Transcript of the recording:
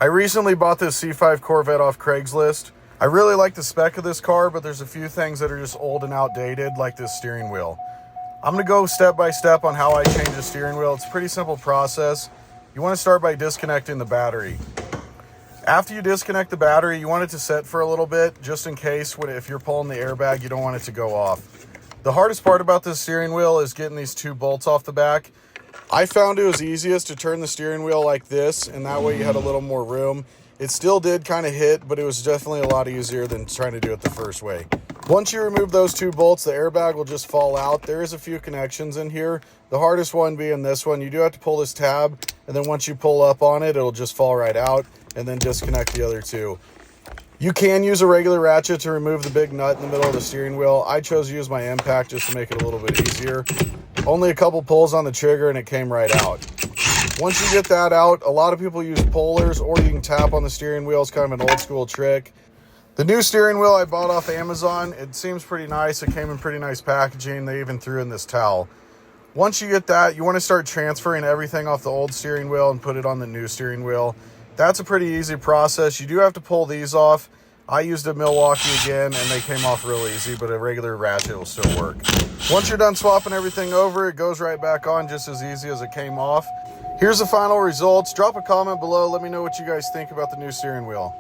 I recently bought this C5 Corvette off Craigslist. I really like the spec of this car, but there's a few things that are just old and outdated, like this steering wheel. I'm going to go step by step on how I change the steering wheel. It's a pretty simple process. You want to start by disconnecting the battery. After you disconnect the battery, you want it to set for a little bit, just in case if you're pulling the airbag, you don't want it to go off. The hardest part about this steering wheel is getting these two bolts off the back. I found it was easiest to turn the steering wheel like this, and that way you had a little more room. It still did kind of hit, but it was definitely a lot easier than trying to do it the first way. Once you remove those two bolts, the airbag will just fall out. There is a few connections in here. The hardest one being this one. You do have to pull this tab, and then once you pull up on it, it'll just fall right out, and then disconnect the other two. You can use a regular ratchet to remove the big nut in the middle of the steering wheel. I chose to use my impact just to make it a little bit easier. Only a couple pulls on the trigger and it came right out. Once you get that out, a lot of people use pullers, or you can tap on the steering wheel. It's kind of an old school trick. The new steering wheel I bought off Amazon, it seems pretty nice. It came in pretty nice packaging. They even threw in this towel. Once you get that, you want to start transferring everything off the old steering wheel and put it on the new steering wheel. That's a pretty easy process. You do have to pull these off. I used a Milwaukee again, and they came off real easy, but a regular ratchet will still work. Once you're done swapping everything over, it goes right back on just as easy as it came off. Here's the final results. Drop a comment below. Let me know what you guys think about the new steering wheel.